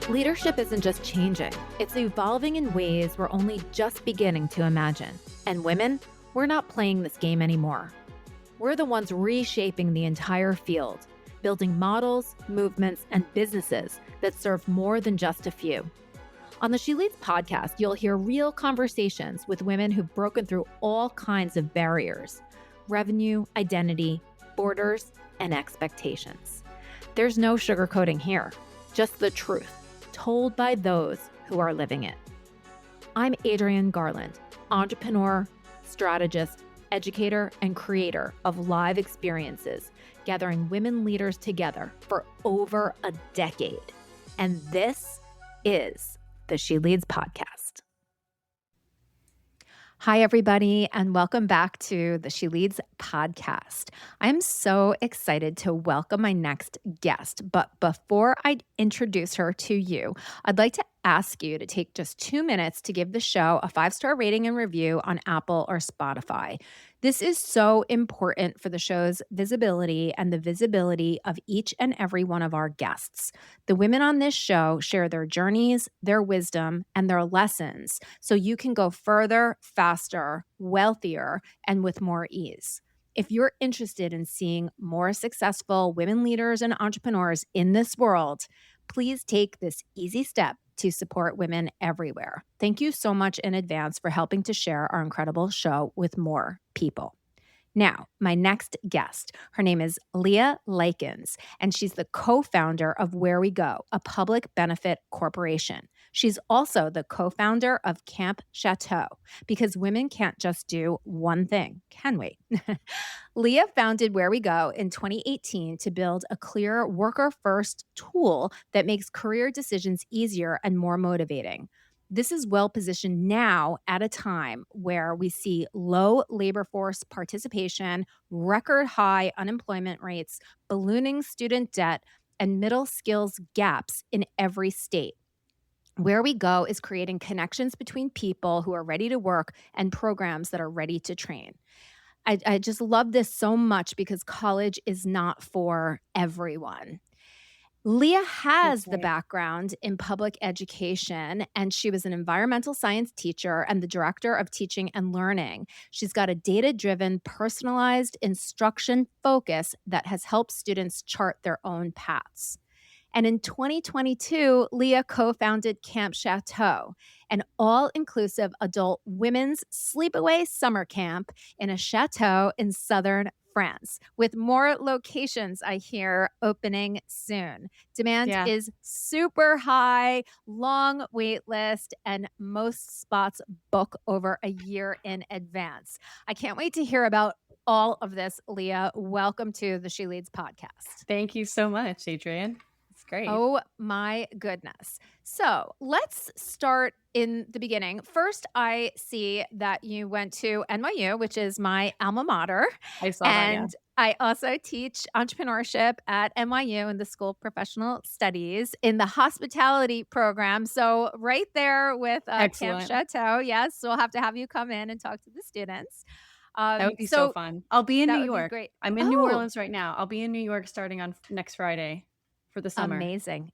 Leadership isn't just changing, it's evolving in ways we're only just beginning to imagine. And women, we're not playing this game anymore. We're the ones reshaping the entire field, building models, movements, and businesses that serve more than just a few. On the She Leads podcast, you'll hear real conversations with women who've broken through all kinds of barriers: revenue, identity, borders, and expectations. There's no sugarcoating here, just the truth, told by those who are living it. I'm Adrienne Garland, entrepreneur, strategist, educator, and creator of live experiences, gathering women leaders together for over a decade. And this is the She Leads podcast. Hi, everybody, and welcome back to the She Leads podcast. I'm so excited to welcome my next guest. But before I introduce her to you, I'd like to ask you to take just 2 minutes to give the show a 5-star rating and review on Apple or Spotify. This is so important for the show's visibility and the visibility of each and every one of our guests. The women on this show share their journeys, their wisdom, and their lessons so you can go further, faster, wealthier, and with more ease. If you're interested in seeing more successful women leaders and entrepreneurs in this world, please take this easy step to support women everywhere. Thank you so much in advance for helping to share our incredible show with more people. Now, my next guest, her name is Leah Lykins, and she's the co-founder of WhereWeGo, a public benefit corporation. She's also the co-founder of Camp Chateau, because women can't just do one thing, can we? Leah founded WhereWeGo in 2018 to build a clear worker-first tool that makes career decisions easier and more motivating. This is well positioned now at a time where we see low labor force participation, record high unemployment rates, ballooning student debt, and middle skills gaps in every state. WhereWeGo is creating connections between people who are ready to work and programs that are ready to train. I just love this so much because college is not for everyone. Leah has the background in public education, and she was an environmental science teacher and the director of teaching and learning. She's got a data-driven, personalized instruction focus that has helped students chart their own paths. And in 2022, Leah co-founded Camp Chateau, an all-inclusive adult women's sleepaway summer camp in a chateau in southern France, with more locations, I hear, opening soon. Demand is super high, long wait list, and most spots book over a year in advance. I can't wait to hear about all of this, Leah. Welcome to the She Leads podcast. Thank you so much, Adrienne. It's great. Oh my goodness. So let's start in the beginning. First, I see that you went to NYU, which is my alma mater. I saw that, And I also teach entrepreneurship at NYU in the School of Professional Studies in the hospitality program. So right there with Camp Chateau. Yes, we'll have to have you come in and talk to the students. That would be so fun. I'll be in New York. Great. I'm in New Orleans right now. I'll be in New York starting on next Friday for the summer. Amazing.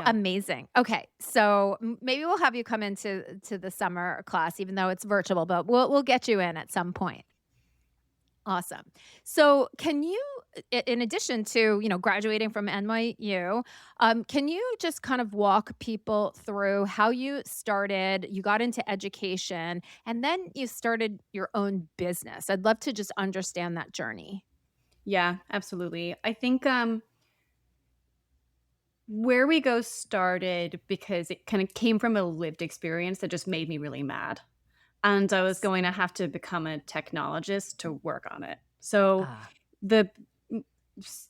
Amazing. Okay. So maybe we'll have you come into the summer class, even though it's virtual, but we'll get you in at some point. Awesome. So can you, in addition to, graduating from NYU, can you just kind of walk people through how you started, you got into education, and then you started your own business? I'd love to just understand that journey. Yeah, absolutely. I think WhereWeGo started because it kind of came from a lived experience that just made me really mad. And I was going to have to become a technologist to work on it. So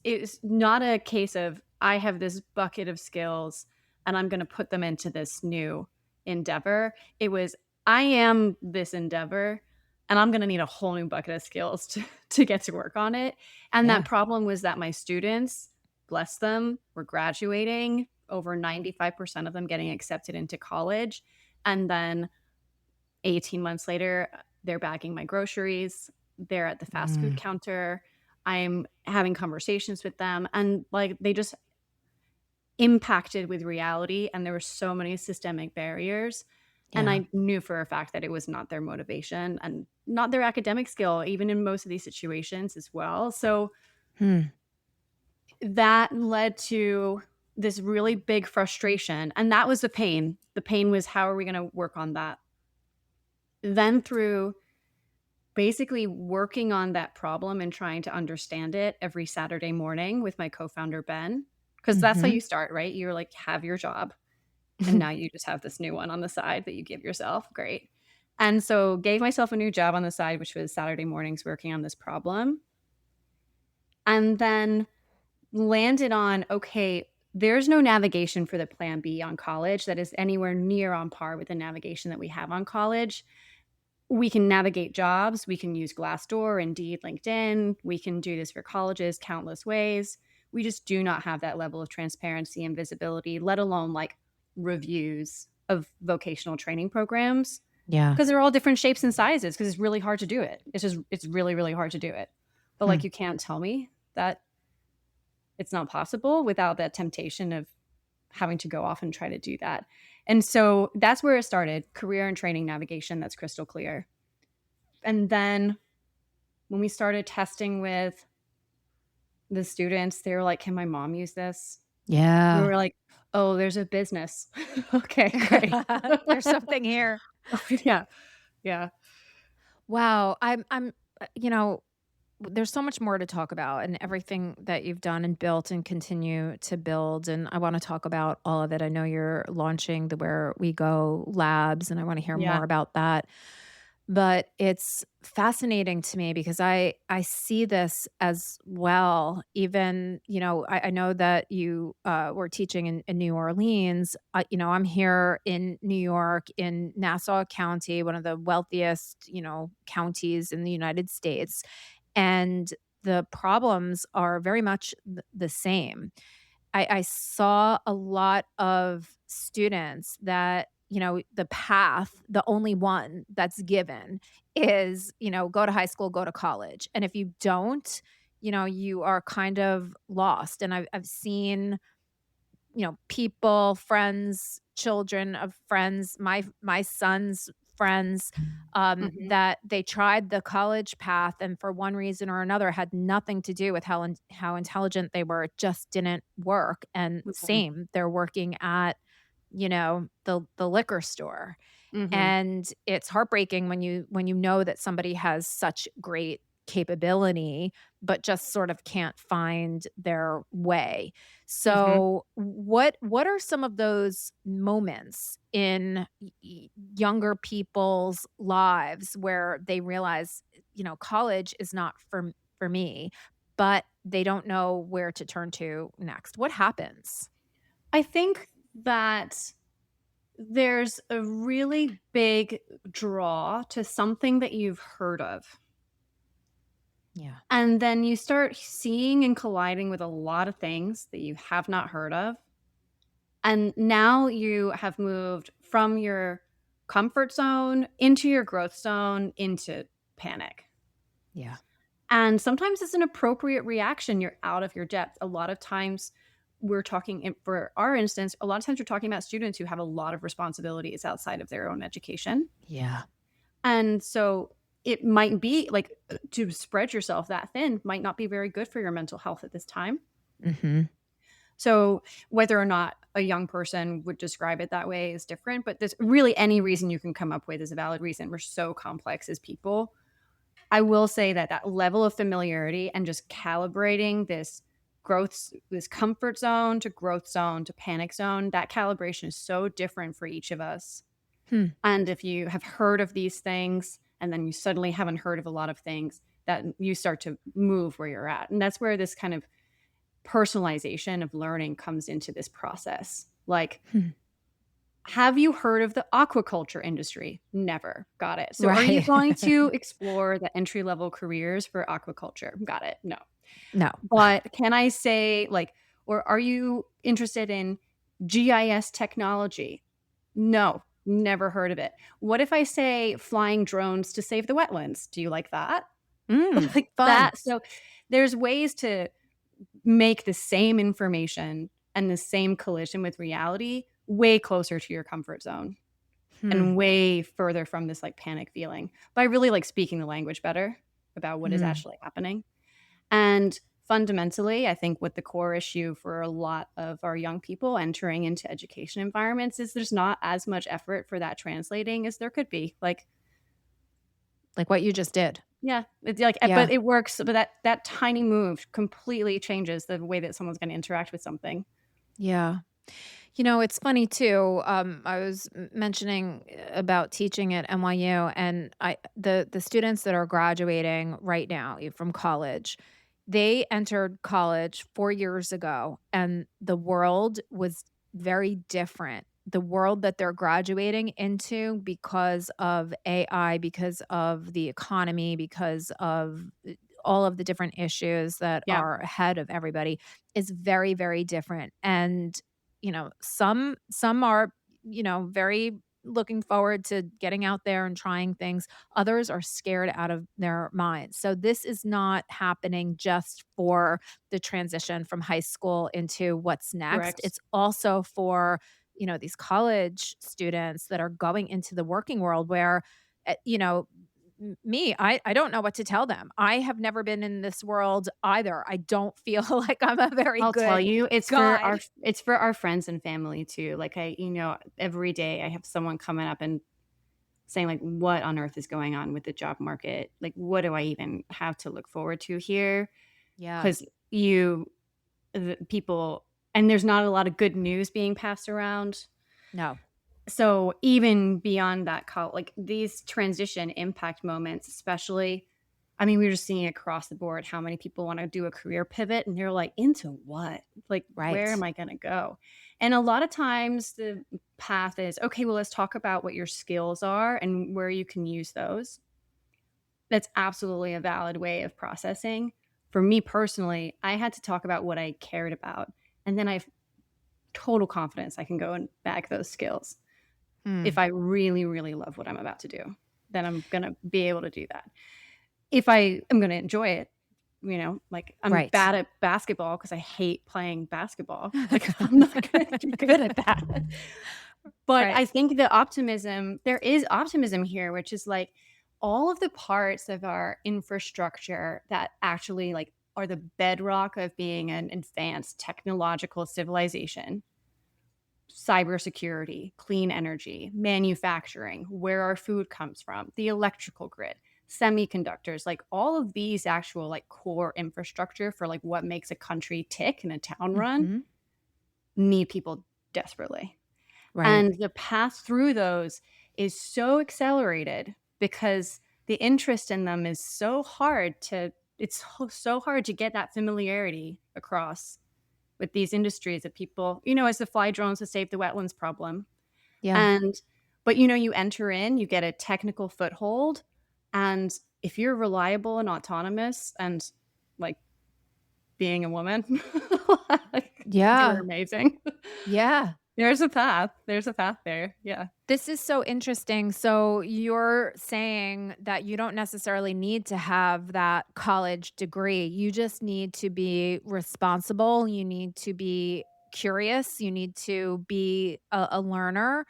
it's not a case of I have this bucket of skills and I'm going to put them into this new endeavor. It was I am this endeavor and I'm going to need a whole new bucket of skills to get to work on it. And that problem was that my students, bless them, were graduating, over 95% of them getting accepted into college. And then 18 months later, they're bagging my groceries. They're at the fast food counter. I'm having conversations with them. And like, impacted with reality, and there were so many systemic barriers. And Yeah. I knew for a fact that it was not their motivation and not their academic skill, even in most of these situations as well. So Hmm. that led to this really big frustration. And that was the pain. The pain was, how are we going to work on that? Then through basically working on that problem and trying to understand it every Saturday morning with my co-founder, Ben, because that's how Mhm. you start, right? You're like, have your job. And now you just have this new one on the side that you give yourself. Great. And so gave myself a new job on the side, which was Saturday mornings working on this problem. And then landed on, okay, there's no navigation for the plan B on college that is anywhere near on par with the navigation that we have on college. We can navigate jobs. We can use Glassdoor, Indeed, LinkedIn. We can do this for colleges countless ways. We just do not have that level of transparency and visibility, let alone like reviews of vocational training programs, Yeah. because they're all different shapes and sizes, because it's really hard to do it. It's really, really hard to do it. But Hmm. like, you can't tell me that it's not possible without that temptation of having to go off and try to do that. And so that's where it started, career and training navigation. That's crystal clear. And then when we started testing with the students, they were like, can my mom use this? We Yeah. were like, oh, there's a business. Okay, great. There's something here. Yeah. Yeah. Wow. You know, there's so much more to talk about and everything that you've done and built and continue to build. And I want to talk about all of it. I know you're launching the Where We Go labs, and I want to hear Yeah. more about that. But it's fascinating to me because I see this as well. Even, I know that you were teaching in New Orleans. I'm here in New York, in Nassau County, one of the wealthiest, counties in the United States. And the problems are very much the same. I saw a lot of students that, the path, the only one that's given is, go to high school, go to college. And if you don't, you are kind of lost. And I've seen, people, friends, children of friends, my son's friends, Mhm. that they tried the college path and for one reason or another had nothing to do with how intelligent they were. It just didn't work. And Mhm. same, they're working at, the liquor store. Mhm. And it's heartbreaking when you know that somebody has such great capability, but just sort of can't find their way. Mhm. So what are some of those moments in younger people's lives where they realize, college is not for me, but they don't know where to turn to next? What happens? I think that there's a really big draw to something that you've heard of. Yeah. And then you start seeing and colliding with a lot of things that you have not heard of. And now you have moved from your comfort zone into your growth zone into panic. Yeah. And sometimes it's an appropriate reaction. You're out of your depth. A lot of times for our instance, a lot of times we're talking about students who have a lot of responsibilities outside of their own education. Yeah. And so it might be like, to spread yourself that thin might not be very good for your mental health at this time. Mhm. So whether or not a young person would describe it that way is different, but there's really any reason you can come up with is a valid reason. We're so complex as people. I will say that that level of familiarity and just calibrating this comfort zone to growth zone to panic zone, that calibration is so different for each of us. Hmm. And if you have heard of these things and then you suddenly haven't heard of a lot of things, that you start to move where you're at. And that's where this kind of personalization of learning comes into this process. Like, Hmm. have you heard of the aquaculture industry? Never. Got it. So are you Right. going to explore the entry level careers for aquaculture? Got it. No. No. But can I say, like, or are you interested in GIS technology? No, never heard of it. What if I say flying drones to save the wetlands? Do you like that? Like Fun. that. So there's ways to make the same information and the same collision with reality way closer to your comfort zone Hmm. and way further from this like panic feeling by really like speaking the language better about what is Hmm. actually happening. And fundamentally, I think what the core issue for a lot of our young people entering into education environments is there's not as much effort for that translating as there could be. Like, Like what you just did. yeah, it's like, Yeah. but it works. But that tiny move completely changes the way that someone's going to interact with something. Yeah. It's funny too. I was mentioning about teaching at NYU, and the students that are graduating right now from college, they entered college 4 years ago, and the world was very different. The world that they're graduating into because of AI, because of the economy, because of all of the different issues that Yeah, are ahead of everybody is very, very different. And some are, very looking forward to getting out there and trying things. Others are scared out of their minds. So this is not happening just for the transition from high school into what's next. correct. It's also for, these college students that are going into the working world where, uh, you know, me, I don't know what to tell them. I have never been in this world either. I don't feel like I'm a very I'll tell good you, guide. it's for our friends and family too. Like every day I have someone coming up and saying like, "What on earth is going on with the job market? Like, what do I even have to look forward to here?" Yeah. Because people, and there's not a lot of good news being passed around. No. So even beyond that, like these transition impact moments, especially, I mean, we were just seeing across the board how many people want to do a career pivot and they're like, into what? Like, where am Right. I going to go? And a lot of times the path is, okay, well, let's talk about what your skills are and where you can use those. That's absolutely a valid way of processing. For me personally, I had to talk about what I cared about. And then I have total confidence I can go and bag those skills. If Hmm. I really, really love what I'm about to do, then I'm going to be able to do that. If I am going to enjoy it, like I'm Right. bad at basketball because I hate playing basketball. Like I'm not going to be good at that. But Right. I think there is optimism here, which is like all of the parts of our infrastructure that actually like are the bedrock of being an advanced technological civilization: cybersecurity, clean energy, manufacturing, where our food comes from, the electrical grid, semiconductors, like all of these actual like core infrastructure for like what makes a country tick and a town run Mhm. need people desperately. Right. And the path through those is so accelerated because the interest in them is so hard to get that familiarity across with these industries that people, as the fly drones to save the wetlands problem. Yeah. And, but, you enter in, you get a technical foothold. And if you're reliable and autonomous and like being a woman, like, you're Yeah. amazing. Yeah. There's a path there. Yeah. This is so interesting. So you're saying that you don't necessarily need to have that college degree. You just need to be responsible. You need to be curious. You need to be a learner.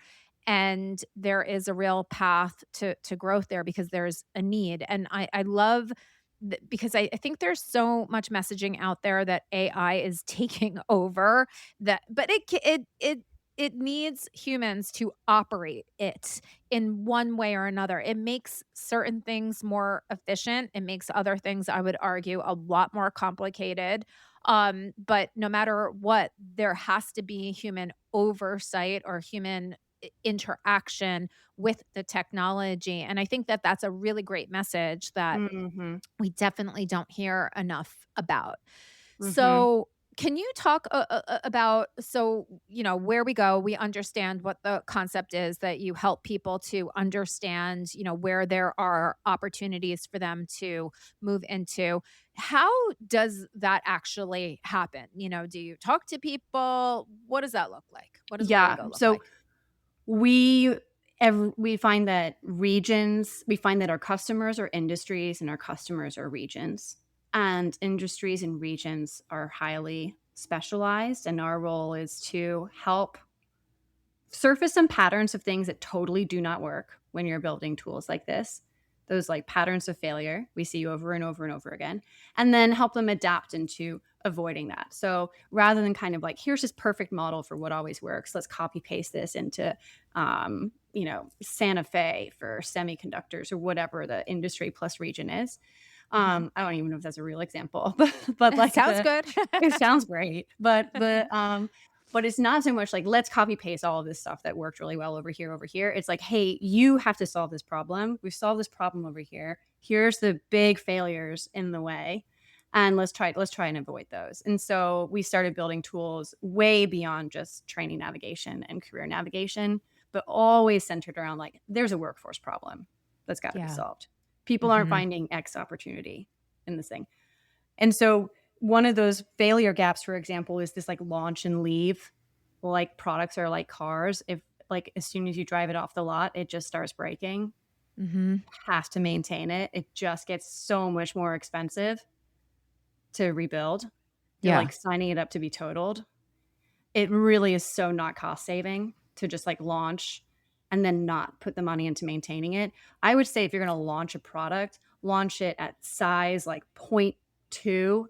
And there is a real path to growth there because there's a need. And I love because I think there's so much messaging out there that AI is taking over that, but it needs humans to operate it in one way or another. It makes certain things more efficient. It makes other things, I would argue, a lot more complicated. But no matter what, there has to be human oversight or human interaction with the technology. And I think that that's a really great message that Hmm. we definitely don't hear enough about. Hmm. So, can you talk about where we go? We understand what the concept is that you help people to understand, where there are opportunities for them to move into. How does that actually happen? Do you talk to people? What does that look like? What does Where We Yeah. Go look So like? we we find that our customers are industries and our customers are regions, and industries and regions are highly specialized, and our role is to help surface some patterns of things that totally do not work when you're building tools like this. Those like patterns of failure we see over and over and over again, and then help them adapt into avoiding that. So rather than kind of like, here's this perfect model for what always works, let's copy paste this into, Santa Fe for semiconductors or whatever the industry plus region is. Mhm. I don't even know if that's a real example, but like Sounds good. it sounds great, but it's not so much like, let's copy paste all of this stuff that worked really well over here, over here. It's like, hey, you have to solve this problem. We've solved this problem over here. Here's the big failures in the way. And let's try and avoid those. And so we started building tools way beyond just training navigation and career navigation, but always centered around like, there's a workforce problem that's got to be Yeah. solved. People aren't Mhm. finding X opportunity in this thing. And so one of those failure gaps, for example, is this like launch and leave. Like products are like cars. If like as soon as you drive it off the lot, it just starts breaking. Mhm. Have to maintain it. It just gets so much more expensive to rebuild. You're Yeah. like signing it up to be totaled. It really is so not cost saving to just like launch and then not put the money into maintaining it. I would say if you're going to launch a product, launch it at size like 0.2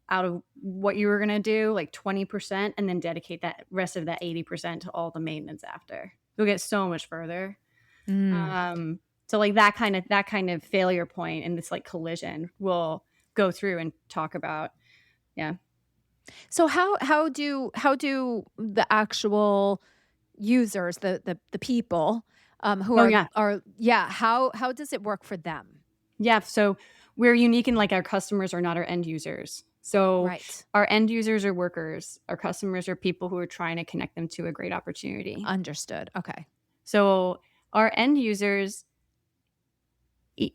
out of what you were going to do, like 20%, and then dedicate that rest of that 80% to all the maintenance after. You'll get so much further. Mm. So like that kind of failure point and this like collision we'll go through and talk about. Yeah. So how do the actual users, the people, who Oh yeah. are yeah, how does it work for them? Yeah, so we're unique in like our customers are not our end users. So Right. our end users are workers. Our customers are people who are trying to connect them to a great opportunity. Understood. Okay. So our end users e-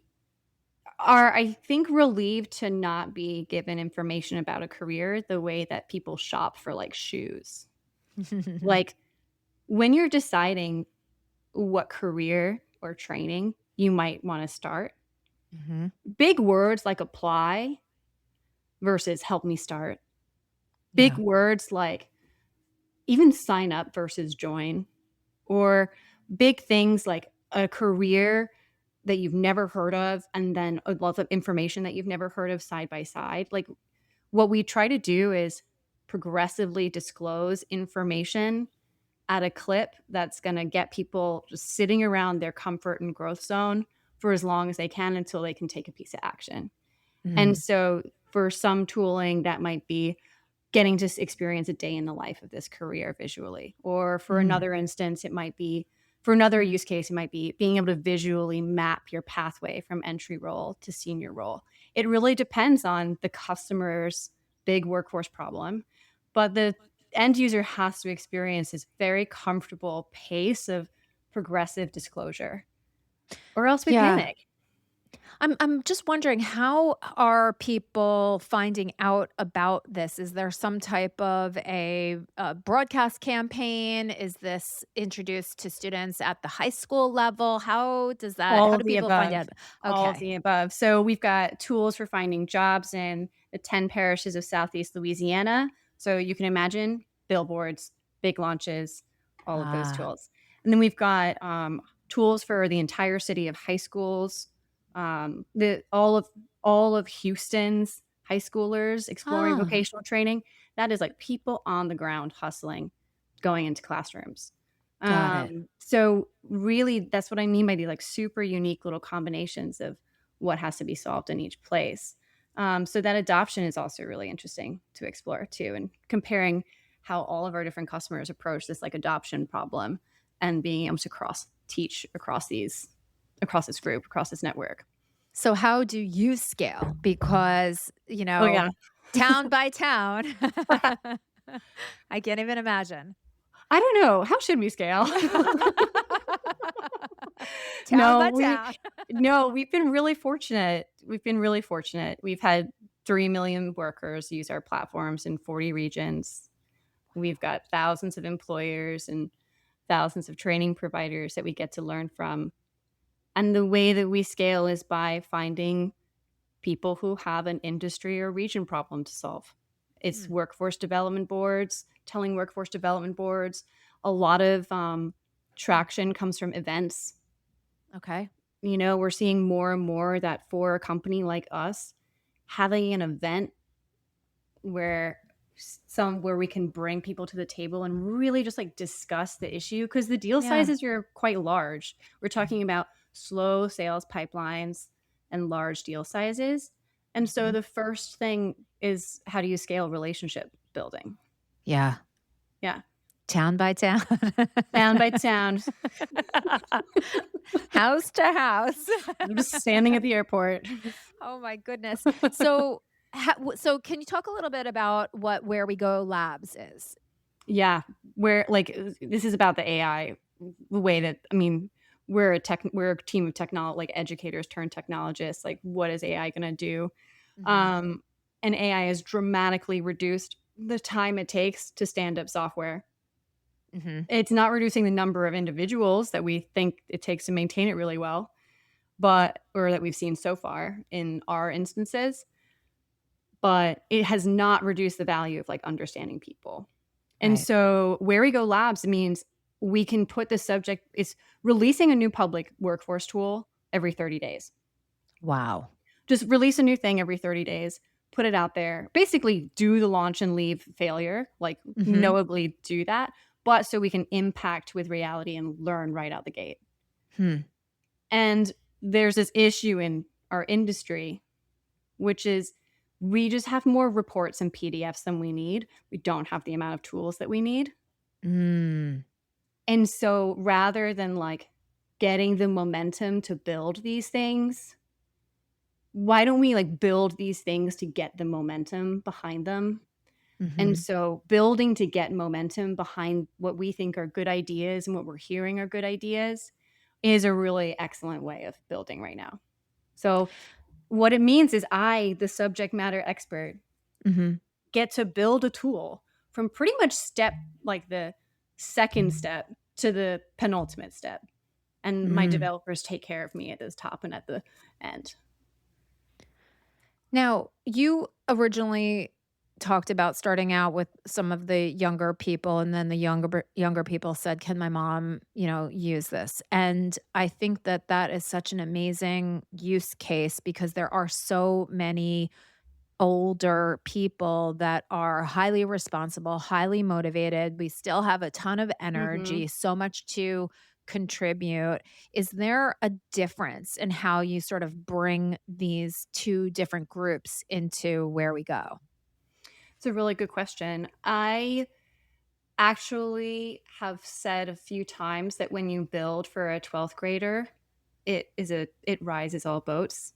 are, I think, relieved to not be given information about a career the way that people shop for like shoes. Like when you're deciding what career or training you might want to start, Mhm. big words like apply versus help me start. Big Yeah. words like even sign up versus join, or big things like a career that you've never heard of and then a lot of information that you've never heard of side by side. Like what we try to do is progressively disclose information at a clip that's going to get people just sitting around their comfort and growth zone for as long as they can until they can take a piece of action. And Mm. so for some tooling that might be getting to experience a day in the life of this career visually. Or for Mm. another instance, it might be, for another use case, it might be being able to visually map your pathway from entry role to senior role. It really depends on the customer's big workforce problem. But the end user has to experience this very comfortable pace of progressive disclosure, or else we Yeah. panic. I'm just wondering, how are people finding out about this? Is there some type of a broadcast campaign? Is this introduced to students at the high school level? All How of do the people find above. out? All of Okay. the above. So we've got tools for finding jobs in the 10 parishes of Southeast Louisiana. So you can imagine billboards, big launches, all of those Ah. tools. And then we've got tools for the entire city of high schools. The all of Houston's high schoolers exploring Ah, vocational training. That is like people on the ground hustling, going into classrooms. got it. So really that's what I mean by the like super unique little combinations of what has to be solved in each place. So that adoption is also really interesting to explore too, and comparing how all of our different customers approach this like adoption problem and being able to cross teach across this group, across this network. So how do you scale? Because, Oh yeah. town by town, I can't even imagine. I don't know. How should we scale? Town no, by we town. no, we've been really fortunate. We've been really fortunate. We've had 3 million workers use our platforms in 40 regions. We've got thousands of employers and thousands of training providers that we get to learn from. And the way that we scale is by finding people who have an industry or region problem to solve. It's workforce development boards, telling workforce development boards. A lot of traction comes from events. Okay. We're seeing more and more that for a company like us, having an event where we can bring people to the table and really just like discuss the issue, because the deal sizes are quite large. We're talking about slow sales pipelines and large deal sizes. And so the first thing is, how do you scale relationship building? Yeah. Yeah. Town by town. Town by town. House to house. I'm just standing at the airport. Oh my goodness. So, so can you talk a little bit about what Where We Go Labs is? Yeah. This is about the AI, the way that, I mean, we're a team of like educators turned technologists. Like, what is AI going to do? And AI has dramatically reduced the time it takes to stand up software. It's not reducing the number of individuals that we think it takes to maintain it really well, or that we've seen so far in our instances, but it has not reduced the value of like understanding people. And so Where We Go Labs means we can put the subject, it's releasing a new public workforce tool every 30 days. Wow. Just release a new thing every 30 days, put it out there, basically do the launch and leave failure, like knowably do that, but so we can impact with reality and learn right out the gate. And there's this issue in our industry, which is we just have more reports and PDFs than we need. We don't have the amount of tools that we need. And so rather than like getting the momentum to build these things, why don't we like build these things to get the momentum behind them? And so building to get momentum behind what we think are good ideas and what we're hearing are good ideas is a really excellent way of building right now. So what it means is I, the subject matter expert, get to build a tool from pretty much like the second step to the penultimate step. And my developers take care of me at the top and at the end. Now, you originally talked about starting out with some of the younger people, and then the younger people said, "Can my mom, use this?" And I think that that is such an amazing use case, because there are so many older people that are highly responsible, highly motivated. We still have a ton of energy, so much to contribute. Is there a difference in how you sort of bring these two different groups into Where We Go? It's a really good question. I actually have said a few times that when you build for a 12th grader, it rises all boats.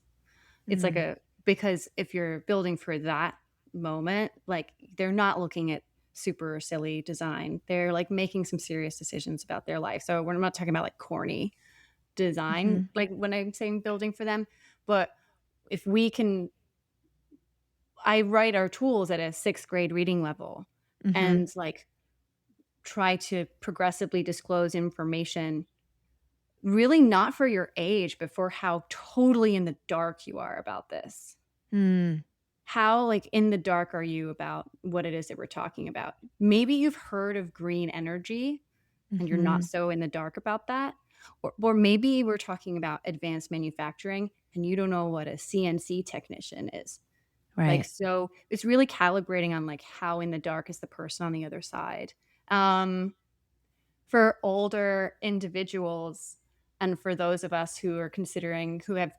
It's like because if you're building for that moment, like they're not looking at super silly design. They're like making some serious decisions about their life. So we're not talking about like corny design, like when I'm saying building for them. But if we can, I write our tools at a 6th grade reading level and like try to progressively disclose information, really not for your age, but for how totally in the dark you are about this. How like in the dark are you about what it is that we're talking about? Maybe you've heard of green energy and you're not so in the dark about that. Or maybe we're talking about advanced manufacturing and you don't know what a CNC technician is. Right. Like, so it's really calibrating on like how in the dark is the person on the other side. For older individuals, and for those of us who have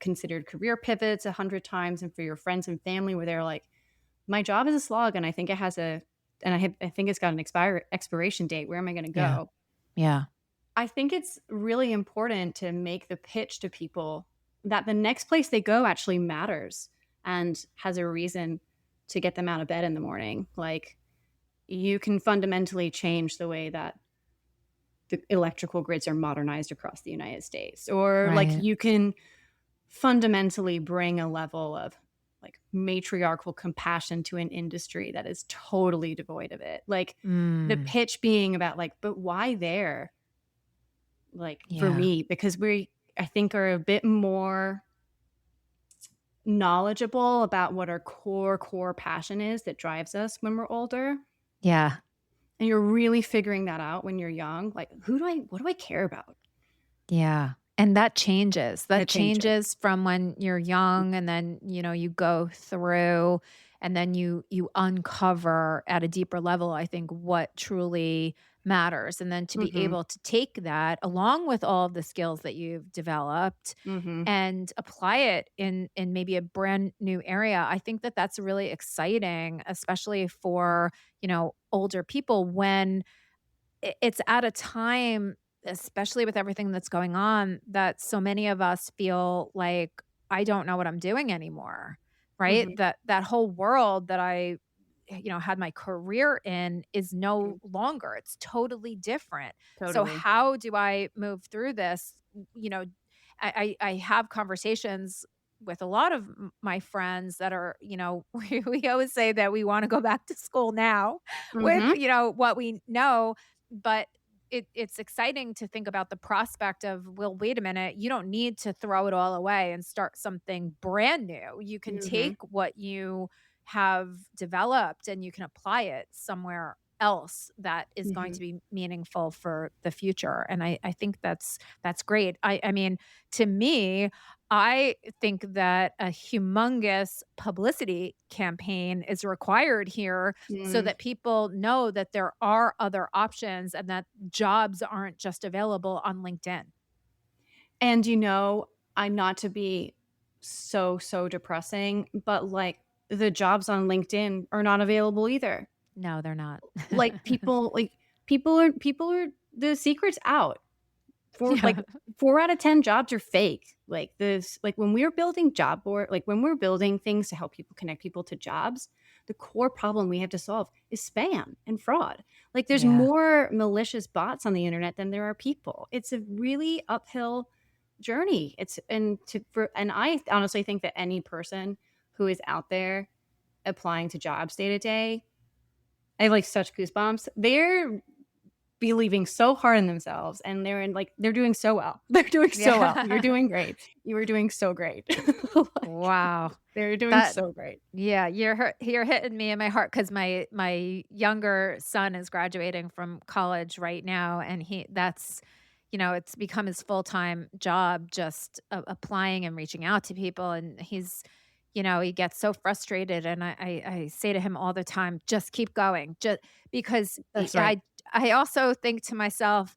considered career pivots 100 times, and for your friends and family where they're like, my job is a slog and I think I think it's got an expiration date. Where am I going to go? Yeah. I think it's really important to make the pitch to people that the next place they go actually matters and has a reason to get them out of bed in the morning. Like, you can fundamentally change the way that the electrical grids are modernized across the United States. Or like you can fundamentally bring a level of like matriarchal compassion to an industry that is totally devoid of it. Like the pitch being about like, but why there? Like for me, because I think are a bit more knowledgeable about what our core passion is that drives us when we're older. Yeah. And you're really figuring that out when you're young. Like, what do I care about? Yeah. And that changes. That It changes. changes from when you're young and then, you go through and then you uncover at a deeper level, I think, what truly matters. And then to be Mhm. able to take that along with all of the skills that you've developed Mhm. and apply it in maybe a brand new area. I think that that's really exciting, especially for, older people when it's at a time, especially with everything that's going on, that so many of us feel like, "I don't know what I'm doing anymore," right? Mhm. That whole world that I, had my career in is Mhm. no longer. It's totally different. So Totally. how do I move through this? I have conversations with a lot of my friends that are, we always say that we want to go back to school now with, Mhm. what we know, but it's exciting to think about the prospect of, well, wait a minute, you don't need to throw it all away and start something brand new. You can Mhm. take what you have developed and you can apply it somewhere else that is going to Mhm. be meaningful for the future. And I think that's great. I mean, to me, I think that a humongous publicity campaign is required here so Mm. that people know that there are other options and that jobs aren't just available on LinkedIn. And, I not to be so depressing, but, like, the jobs on LinkedIn are not available either. No, they're not. Like, people are the secret's out. For Yeah. like, 4 out of 10 jobs are fake. When we're building when we're building things to help people connect people to jobs, the core problem we have to solve is spam and fraud. Like, there's Yeah. more malicious bots on the internet than there are people. It's a really uphill journey. And I honestly think that any person who is out there applying to jobs day to day, I have, like, such goosebumps. They're believing so hard in themselves, and they're doing so well. They're doing so well. You're Yeah. doing great. You are doing so great. Like, Wow. they're doing That so great. Yeah, you're hitting me in my heart because my younger son is graduating from college right now, and it's become his full-time job just applying and reaching out to people, and he gets so frustrated, and I say to him all the time, "Just keep going," just because That's right. I also think to myself,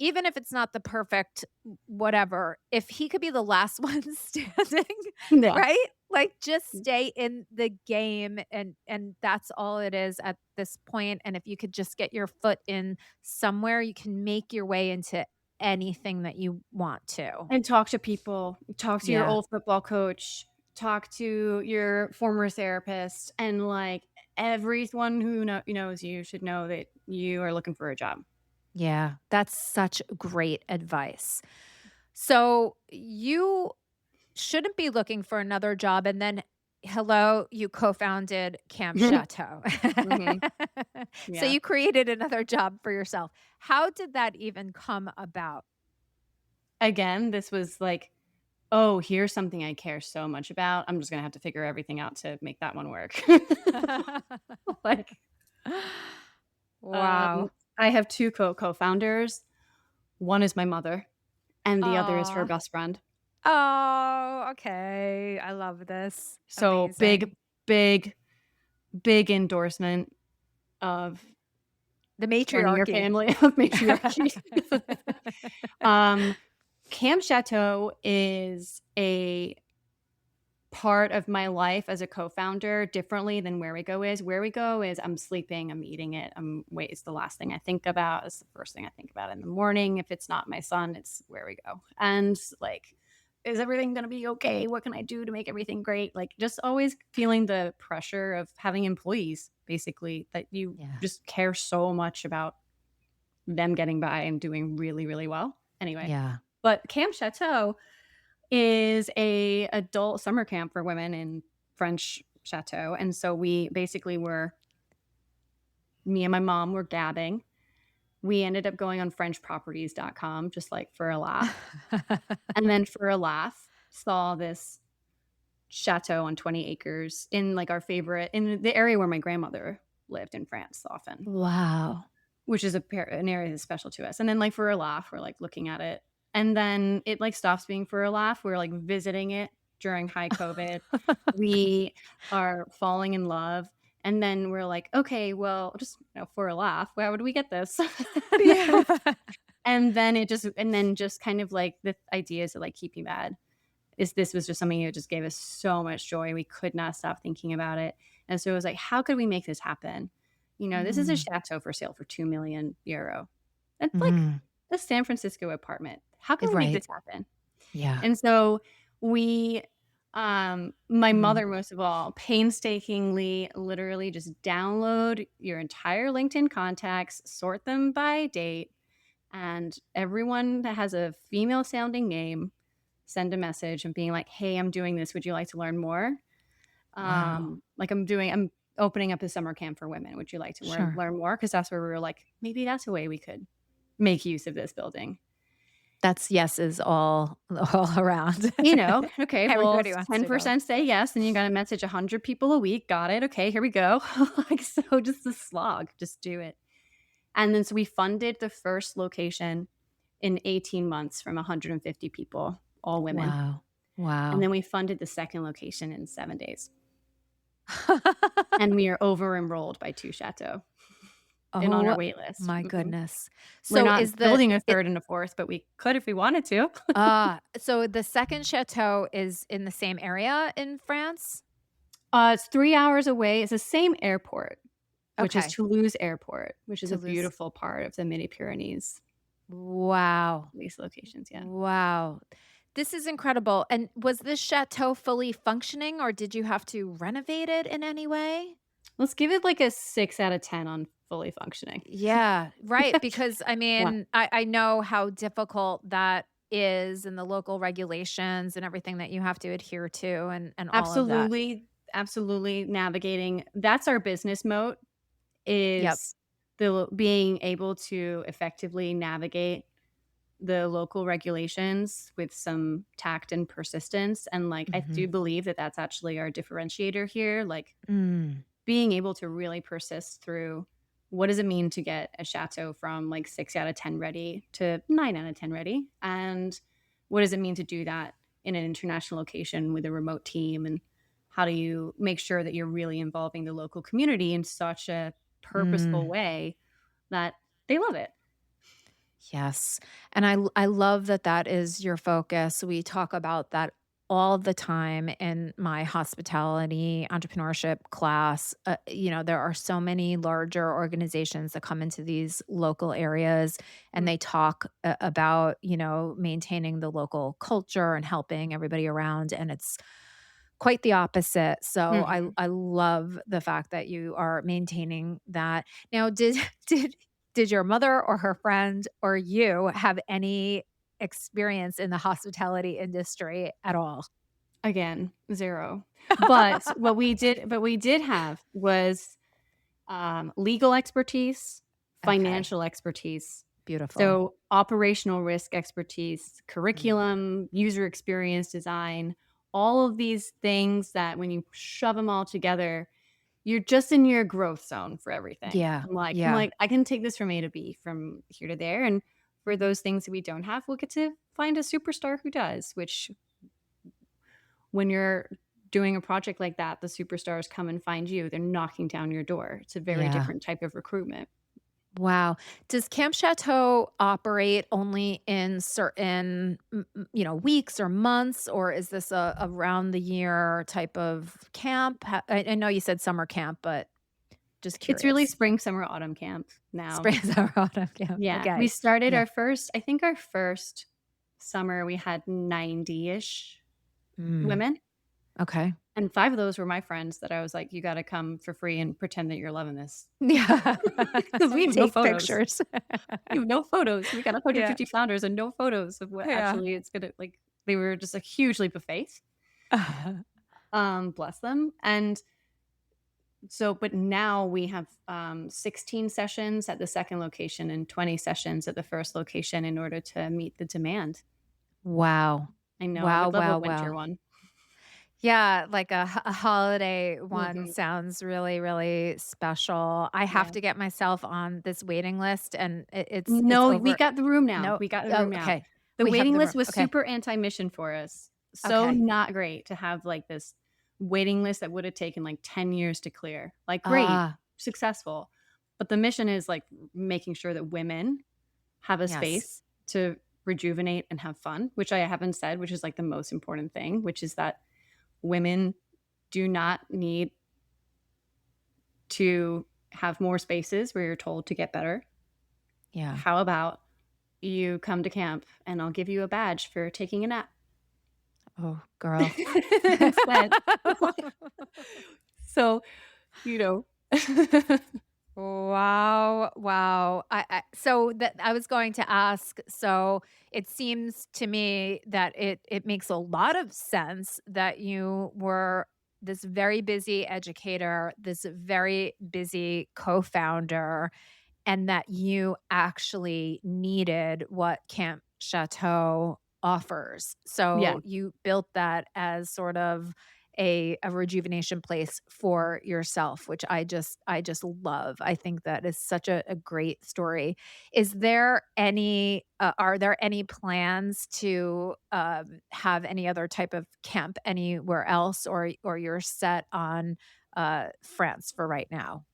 even if it's not the perfect whatever, if he could be the last one standing, Yeah. right? Like, just stay in the game, and that's all it is at this point, and if you could just get your foot in somewhere, you can make your way into anything that you want to. And talk to people. Talk to your Yeah. old football coach. Talk to your former therapist, and, like, everyone who knows you should know that you are looking for a job. Yeah, that's such great advice. So, you shouldn't be looking for another job, and then, hello, you co-founded Camp Chateau. Mhm. So Yeah. you created another job for yourself. How did that even come about? Again, this was like, "Oh, here's something I care so much about. I'm just gonna have to figure everything out to make that one work." Like, um, Wow. I have 2 co-founders. One is my mother, and the other is her Aw. best friend. Oh, okay. I love this. So, Amazing. big, big endorsement of The running your matriarchy. family of matriarchy. Um, Camp Chateau is a part of my life as a co-founder differently than WhereWeGo is. WhereWeGo is I'm sleeping, I'm eating it, it's the last thing I think about. It's the first thing I think about in the morning. If it's not my son, it's WhereWeGo. And, like, is everything going to be okay? What can I do to make everything great? Like, just always feeling the pressure of having employees, basically, that you Yeah. just care so much about them getting by and doing really, really well. Anyway, Yeah. but Camp Chateau is a adult summer camp for women in French Chateau, and so we basically were me and my mom were gabbing. We ended up going on frenchproperties.com just, like, for a laugh, and then for a laugh, saw this chateau on 20 acres in like our favorite, in the area where my grandmother lived in France often, Wow. which is an area that's special to us. And then like for a laugh, we're like looking at it. And then it like stops being for a laugh. We're like visiting it during high COVID. We are falling in love. And then we're like, okay, well, just for a laugh, where would we get this? Yeah. And then just kind of like the ideas of like keeping mad this was just something that just gave us so much joy. We could not stop thinking about it. And so it was like, how could we make this happen? This is a Mm. chateau for sale for €2 million. It's like Mm. a San Francisco apartment. How can we make Right. this happen? Yeah. And so we, my Mm. mother, most of all, painstakingly, literally just download your entire LinkedIn contacts, sort them by date, and everyone that has a female sounding name, send a message and being like, hey, I'm doing this. Would you like to learn more? Wow. Like I'm opening up a summer camp for women. Would you like to Sure. learn more? Because that's where we were like, maybe that's a way we could make use of this building. That's yeses all around. Okay, well, Everybody if wants to go. 10% say yes, then you got to message 100 people a week. Got it. Okay, here we go. Like, so just a slog, just do it. And then so we funded the first location in 18 months from 150 people, all women. Wow. And Wow. then we funded the second location in 7 days. And we are over enrolled by 2 Chateau and on our Oh wait list. my Mhm. goodness. We're So not is the building a it third and a fourth, but we could if we wanted to. so the second chateau is in the same area in France? It's 3 hours away. It's the same airport, which is Okay. Toulouse Airport, which is a Toulouse. beautiful part of the Midi-Pyrenees. Wow. These locations, yeah. Wow. This is incredible. And was this chateau fully functioning or did you have to renovate it in any way? Let's give it like a 6 out of 10 on fully functioning. Yeah, right. Because I Yeah. mean, I know how difficult that is and the local regulations and everything that you have to adhere to and all of that. Absolutely, absolutely navigating that's our business moat Yep. is being able to effectively navigate the local regulations with some tact and persistence, and, like, I do Mhm. believe that that's actually our differentiator here, like, Mm. being able to really persist through what does it mean to get a chateau from, like, 6 out of 10 ready to 9 out of 10 ready, and what does it mean to do that in an international location with a remote team, and how do you make sure that you're really involving the local community in such a purposeful Mm. way that they love it. Yes. And I love that that is your focus. We talk about that all the time in my hospitality entrepreneurship class. There are so many larger organizations that come into these local areas and Mm, they talk about, maintaining the local culture and helping everybody around. And it's quite the opposite. So I mhm. I love the fact that you are maintaining that. Now, did did did your mother or her friend or you have any experience in the hospitality industry at all? Again, 0. But we did have was, legal expertise, Okay, financial expertise, beautiful. so operational risk expertise, Mm. curriculum, user experience design, all of these things that when you shove them all together, you're just in your growth zone for everything. Yeah, I'm yeah. like, I can take this from A to B, from here to there, and for those things that we don't have, we'll get to find a superstar who does, which when you're doing a project like that, the superstars come and find you. They're knocking down your door. It's a very Yeah. different type of recruitment. Wow. Does Camp Chateau operate only in certain, weeks or months, or is this a around the year type of camp? I know you said summer camp, but just It's really curious. spring, summer, autumn camp now. Spring, summer, autumn camp. Yeah. We Okay. started Yeah. our first summer, we had 90 ish Mm. women. Okay. And 5 of those were my friends that I was like, you got to come for free and pretend that you're loving this. Yeah. Because we have no Take photos. pictures. We have no photos. We got Yeah. 150 founders and no photos of what Yeah. actually it's going to like. They were just a huge leap of faith. Bless them. And so, but now we have 16 sessions at the second location and 20 sessions at the first location in order to meet the demand. Wow. I know. I Wow, would love a wow, winter wow. one. Yeah, like a holiday one Mhm. sounds really, really special. I have Yeah. to get myself on this waiting list, and it's No, we over. got the room now. No, We got the oh, room now. okay. The We have waiting the list room. was Okay, super anti-mission for us. So okay. not great to have, like, this waiting list that would have taken, like, 10 years to clear. Like, great, Ah, successful. But the mission is, like, making sure that women have a yes. space to rejuvenate and have fun, which I haven't said, which is, like, the most important thing, which is that women do not need to have more spaces where you're told to get better. Yeah. How about you come to camp and I'll give you a badge for taking a nap Oh, girl. instead. So, you know. Wow, wow. So that I was going to ask, so it seems to me that it makes a lot of sense that you were this very busy educator, this very busy co-founder, and that you actually needed what Camp Chateau offers. Yeah. So you built that as sort of a rejuvenation place for yourself, which I just love. I think that is such a great story. Is there any are there any plans to have any other type of camp anywhere else, or you're set on France for right now?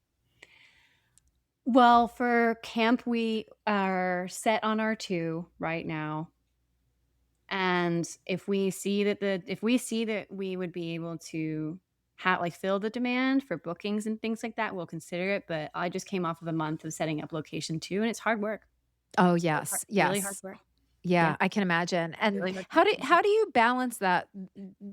Well, for camp, we are set on our 2 right now, and if we see that we would be able to fill the demand for bookings and things like that, we'll consider it, but I just came off of a month of setting up location 2, and it's hard work. Oh, Hard yes, really hard yes. work. Yeah, Yeah, I can imagine. And really hard work. how do you balance that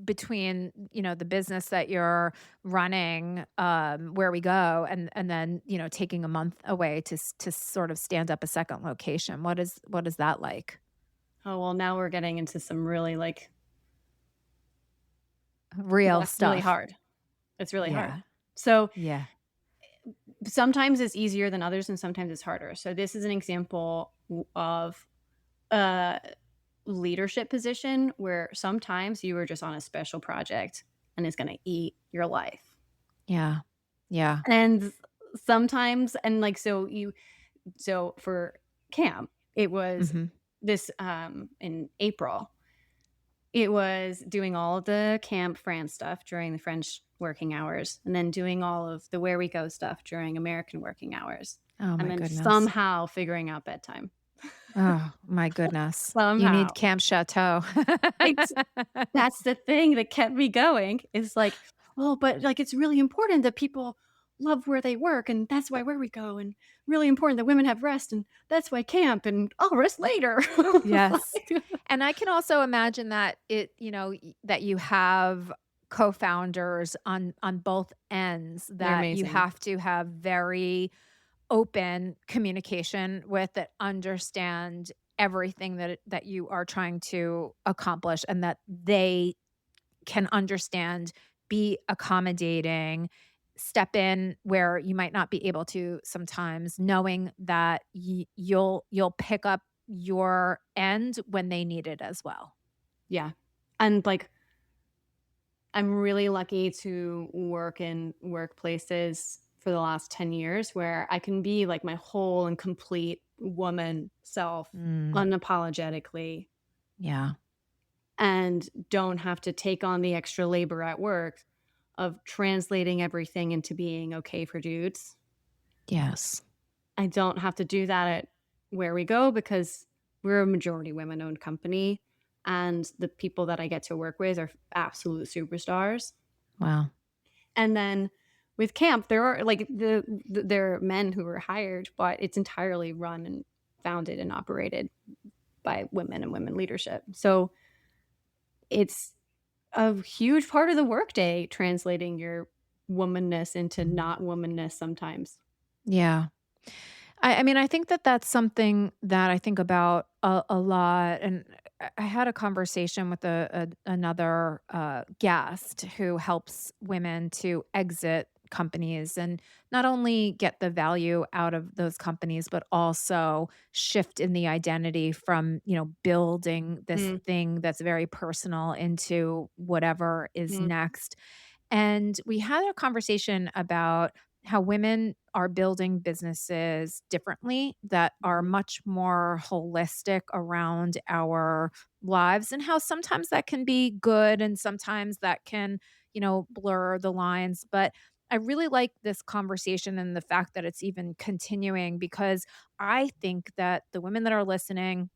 between, the business that you're running, where we go, and then, taking a month away to sort of stand up a second location? What is that like? Oh, well, now we're getting into some really, like, Real that's really stuff. hard. It's really hard. Yeah. So, Yeah. sometimes it's easier than others and sometimes it's harder. So, this is an example of a leadership position where sometimes you are just on a special project and it's gonna eat your life. Yeah. Yeah. And sometimes so for camp, it was Mhm. in April. It was doing all of the Camp France stuff during the French working hours, and then doing all of the Where We Go stuff during American working hours, Oh and my then goodness. somehow figuring out bedtime. Oh my goodness. You need Somehow. Camp Chateau. It's that's the thing that kept me going. Is like, "Oh, but, like, it's really important that people love where they work, and that's why Where We Go, and really important that women have rest, and that's why camp, and I'll rest later." Yes. Like, And I can also imagine that that you have co-founders on both ends they're that you amazing. have to have very open communication with, that understand everything that you are trying to accomplish, and that they can understand, be accommodating, step in where you might not be able to sometimes, knowing that you'll pick up your end when they need it as well. Yeah. And, like, I'm really lucky to work in workplaces for the last 10 years where I can be, like, my whole and complete woman self Mm, unapologetically yeah. and don't have to take on the extra labor at work of translating everything into being okay for dudes. Yes. I don't have to do that at Where We Go because we're a majority women-owned company, and the people that I get to work with are absolute superstars. Wow. And then with camp, there are like there are men who are hired, but it's entirely run and founded and operated by women and women leadership. So it's a huge part of the workday translating your womanness into not womanness sometimes. Yeah. I mean, I think that that's something that I think about a lot. And I had a conversation with another guest who helps women to exit companies and not only get the value out of those companies, but also shift in the identity from, building this Mm, thing that's very personal into whatever is mm, next. And we had a conversation about how women are building businesses differently that are mhm, much more holistic around our lives, and how sometimes that can be good and sometimes that can, blur the lines. But I really like this conversation and the fact that it's even continuing, because I think that the women that are listening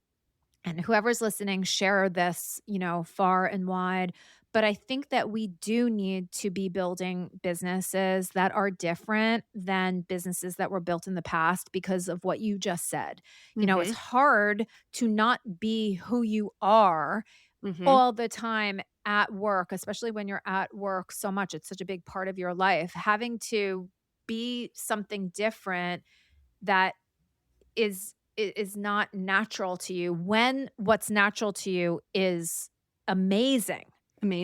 and whoever's listening share this, far and wide. But I think that we do need to be building businesses that are different than businesses that were built in the past because of what you just said. It's mhm, hard to not be who you are mhm. all the time at work, especially when you're at work so much. It's such a big part of your life. Having to be something different that is not natural to you, when what's natural to you is amazing,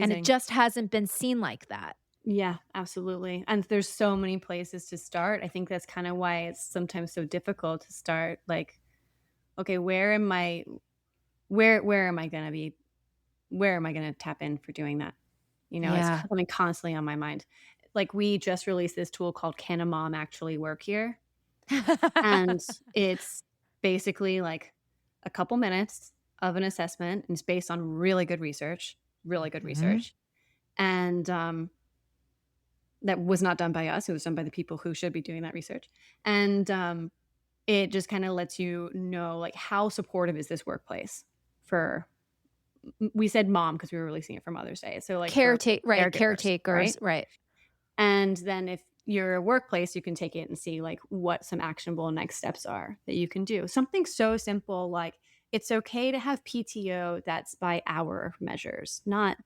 and it Amazing. just hasn't been seen like that. Yeah, absolutely, and there's so many places to start. I think that's kinda why it's sometimes so difficult to start, like, "Okay, where am I gonna be where am I gonna tap in for doing that?" It's Yeah. something constantly on my mind. Like, we just released this tool called "Can a Mom Actually Work Here?" And it's basically, like, a couple minutes of an assessment, and it's based on really good Mhm. research, and, that was not done by us, it was done by the people who should be doing that research, and, it just kinda lets you know, like, how supportive is this workplace for we said mom because we were releasing it for Mother's Day, so, like, for Right, caregivers, caretakers, right? right. And then if you're a workplace, you can take it and see, like, what some actionable next steps are that you can do. Something so simple like, it's okay to have PTO that's by hour measures, not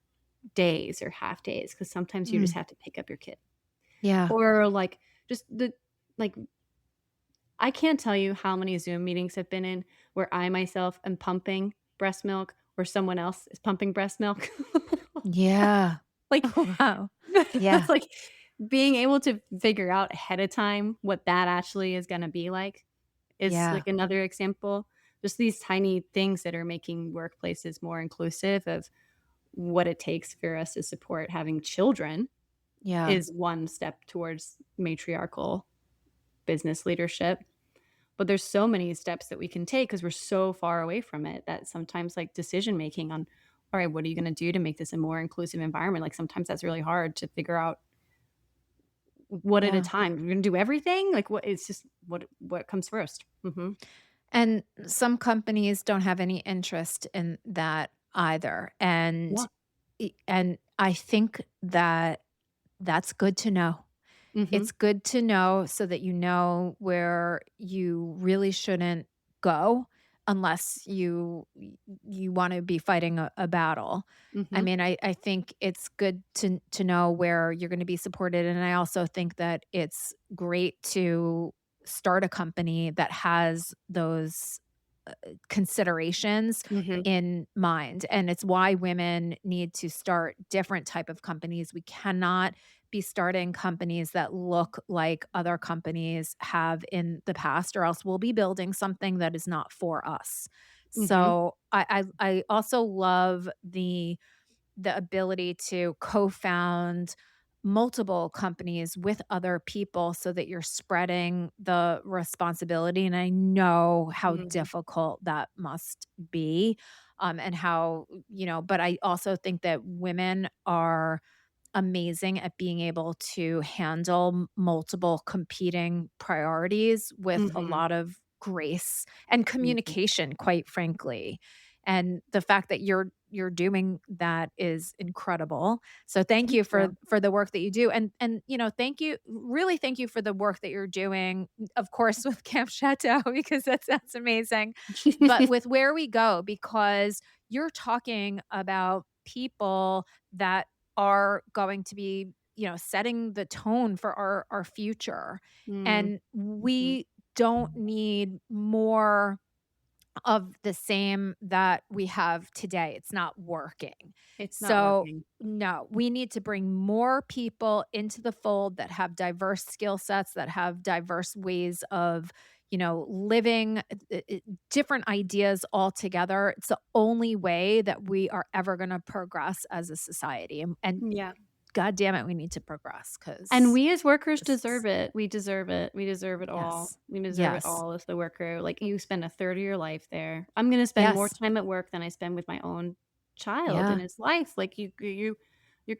days or half days, because sometimes you just Mm, have to pick up your kid. yeah, Or, like, just the like, I can't tell you how many Zoom meetings I've been in where I myself am pumping breast milk or someone else is pumping breast milk. yeah. Like, Wow. Yeah, that's like being able to figure out ahead of time what that actually is gonna be like is, yeah, like, another example. Just these tiny things that are making workplaces more inclusive of what it takes for us to support having children yeah, is one step towards matriarchal business leadership. But there's so many steps that we can take because 'cause we're so far away from it that sometimes, like, decision making on, "All right, what are you gonna do to make this a more inclusive environment?" Like, sometimes that's really hard to figure out what at a yeah. time. We're gonna do everything? Like, what it's just what comes 1st. Mhm. And some companies don't have any interest in that either. Yeah. And I think that that's good to know. Mhm. It's good to know so that you know where you really shouldn't go unless you wanna be fighting a battle. I Mhm. mean, I think it's good to know where you're gonna be supported, and I also think that it's great to start a company that has those considerations Mhm. in mind, and it's why women need to start different type of companies. We cannot be starting companies that look like other companies have in the past, or else we'll be building something that is not for us. Mhm. So I also love the ability to co-found multiple companies with other people so that you're spreading the responsibility, and I know how Mhm. difficult that must be, and how, but I also think that women are amazing at being able to handle multiple competing priorities with a Mhm. lot of grace and Mhm. communication, quite frankly. And the fact that you're doing that is incredible. So thank Thank you for you. the work that you do. And thank you, really thank you for the work that you're doing, of course, with Camp Chateau, because that's amazing. But with Where We Go, because you're talking about people that are going to be, setting the tone for our future. Mm. And Mhm. we don't need more of the same that we have today. It's not working. It's not So, working. no, we need to bring more people into the fold that have diverse skill sets, that have diverse ways of, living different ideas altogether. It's the only way that we are ever going to progress as a society. And Yeah. God damn it, we need to progress And because we as workers deserve it. We deserve it. We deserve it all. yes, We deserve it yes, all as the worker. Like, you spend a third of your life there. I'm gonna spend more yes, time at work than I spend with my own child in yeah, his life. Like, your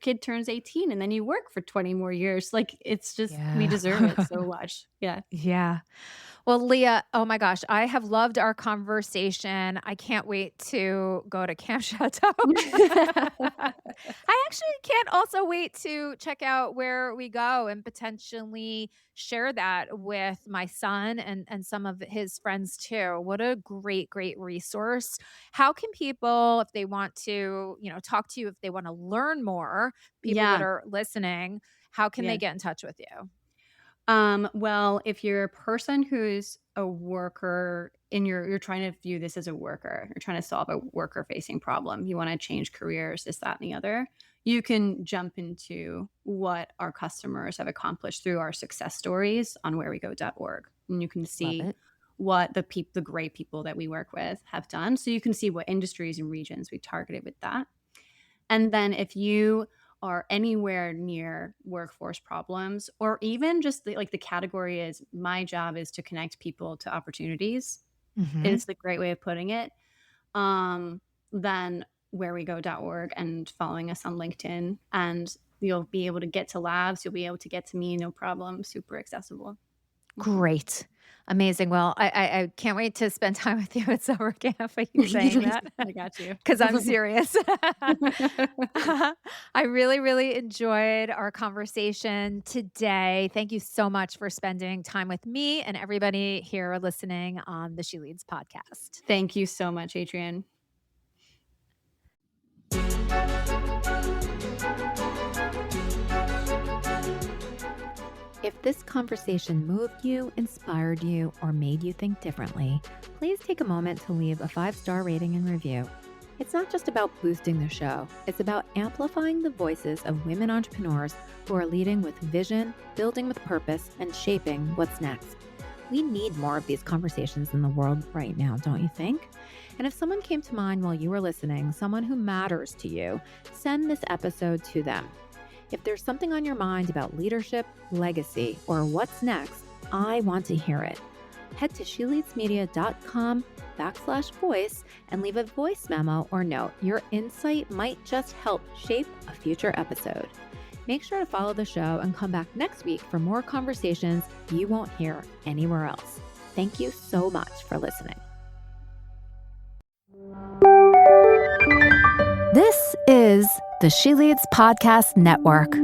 kid turns 18 and then you work for 20 more years. Like, it's just we yeah, deserve it so much. Yeah. yeah. Well, Leah, oh my gosh, I have loved our conversation. I can't wait to go to Camp Chateau. I actually can't also wait to check out Where We Go and potentially share that with my son and some of his friends too. What a great, great resource. How can people, if they want to, talk to you, if they want to learn more, people that Yeah. are listening, how can they Yeah. get in touch with you? Well, if you're a person who's a worker and you're trying to view this as a worker, you're trying to solve a worker facing problem, you want to change careers, this, that, and the other, you can jump into what our customers have accomplished through our success stories on wherewego.org. And you can Love see it. what the great people that we work with have done. So you can see what industries and regions we targeted with that. And then if you are anywhere near workforce problems, or even just like the category is my job is to connect people to opportunities, Hmm. is the great way of putting it. Then wherewego.org and following us on LinkedIn, and you'll be able to get to labs. You'll be able to get to me, no problem. Super accessible. Mhm. Great. Amazing. Well, I can't wait to spend time with you at summer camp. I keep saying that I got you. because I'm serious. I really, really enjoyed our conversation today. Thank you so much for spending time with me and everybody here listening on the She Leads podcast. Thank you so much, Adrienne. If this conversation moved you, inspired you, or made you think differently, please take a moment to leave a 5-star rating and review. It's not just about boosting the show, it's about amplifying the voices of women entrepreneurs who are leading with vision, building with purpose, and shaping what's next. We need more of these conversations in the world right now, don't you think? And if someone came to mind while you were listening, someone who matters to you, send this episode to them. If there's something on your mind about leadership, legacy, or what's next, I want to hear it. Head to sheleadsmedia.com/voice and leave a voice memo or note. Your insight might just help shape a future episode. Make sure to follow the show and come back next week for more conversations you won't hear anywhere else. Thank you so much for listening. This is the She Leads Podcast Network.